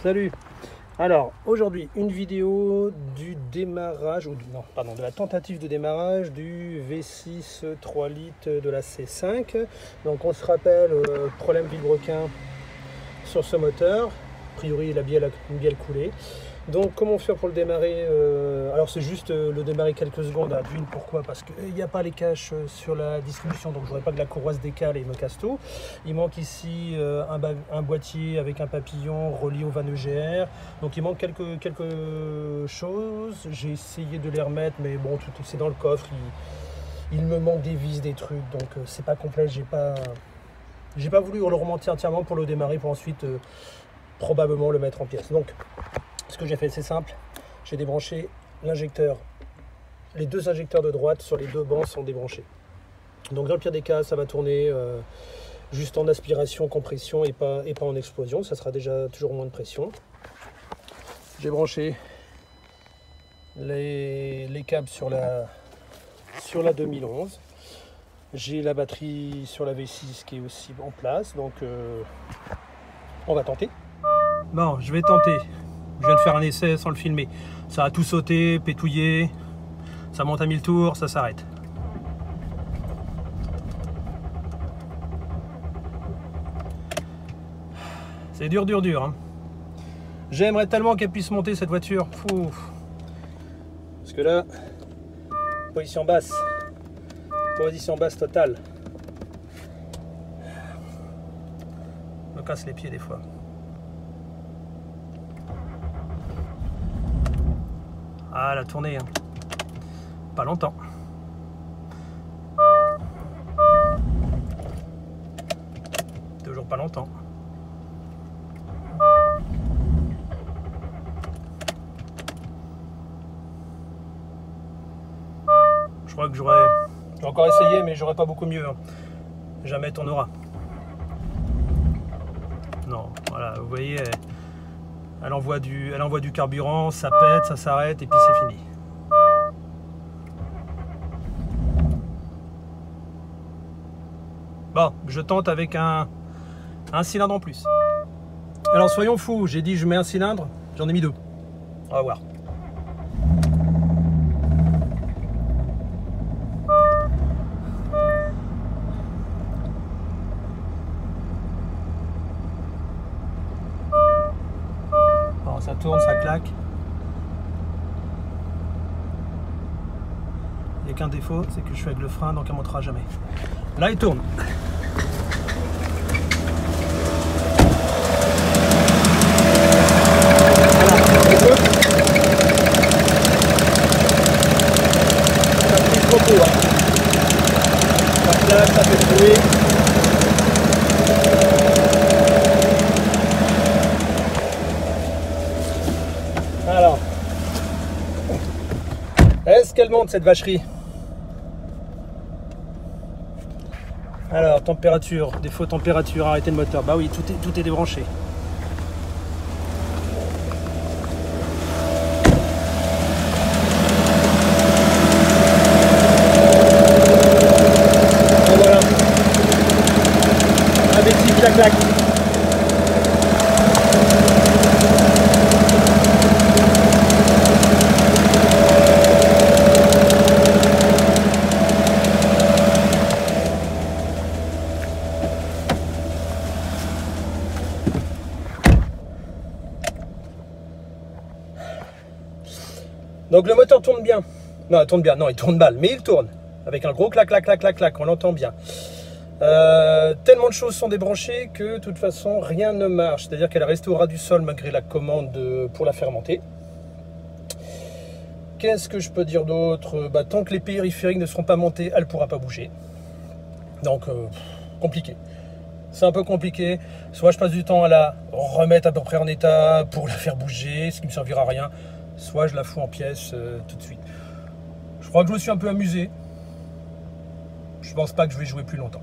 Salut. Alors aujourd'hui une vidéo du démarrage, de la tentative de démarrage du V6 3 litres de la C5. Donc on se rappelle, problème vilebrequin sur ce moteur. A priori il a bien coulé. Donc comment faire pour le démarrer? Alors c'est juste le démarrer quelques secondes à d'une. Pourquoi? Parce qu'il n'y a pas les caches sur la distribution, donc je ne voudrais pas que la courroie se décale et me casse tout. Il manque ici un boîtier avec un papillon relié au van EGR. Donc il manque quelque chose. J'ai essayé de les remettre, mais bon, tout c'est dans le coffre. Il me manque des vis, des trucs, donc c'est pas complet. J'ai pas voulu le remonter entièrement pour le démarrer, pour ensuite probablement le mettre en pièces. Donc ce que j'ai fait, c'est simple, j'ai débranché l'injecteur. Les deux injecteurs de droite sur les deux bancs sont débranchés. Donc dans le pire des cas, ça va tourner juste en aspiration, compression et pas en explosion. Ça sera déjà toujours moins de pression. J'ai branché les câbles sur la 2011. J'ai la batterie sur la V6 qui est aussi en place. Donc on va tenter. Bon, je vais tenter. Je viens de faire un essai sans le filmer. Ça a tout sauté, pétouillé. Ça monte à 1000 tours, ça s'arrête. C'est dur, hein. J'aimerais tellement qu'elle puisse monter cette voiture. Fou. Parce que là, position basse totale. Je me casse les pieds des fois. Ah, la tournée, hein. Pas longtemps. Toujours pas longtemps. Je crois que j'ai encore essayé, mais j'aurais pas beaucoup mieux, hein. Jamais tournera. Non, voilà, vous voyez, elle envoie du carburant, ça pète, ça s'arrête et puis c'est fini. Bon, je tente avec un cylindre en plus. Alors soyons fous, j'ai dit je mets un cylindre, j'en ai mis deux. On va voir. Alors ça tourne, ça claque. Il n'y a qu'un défaut, c'est que je suis avec le frein, donc elle ne montera jamais. Là il tourne. Ça fait bruit. Alors, est-ce qu'elle monte cette vacherie? Alors, température, défaut température, arrêter le moteur. Bah oui, tout est débranché. Clac. Donc le moteur tourne bien. Non, il tourne bien. Non, il tourne mal, mais il tourne. Avec un gros clac, clac, clac, clac, clac. On l'entend bien. Tellement de choses sont débranchées que de toute façon rien ne marche, c'est à dire qu'elle est restée au ras du sol malgré la commande pour la faire monter. Qu'est-ce que je peux dire d'autre? Tant que les périphériques ne seront pas montés, elle ne pourra pas bouger, donc compliqué, c'est un peu compliqué. Soit je passe du temps à la remettre à peu près en état pour la faire bouger, ce qui ne me servira à rien, soit je la fous en pièces tout de suite. Je crois que je me suis un peu amusé. Je pense pas que je vais jouer plus longtemps.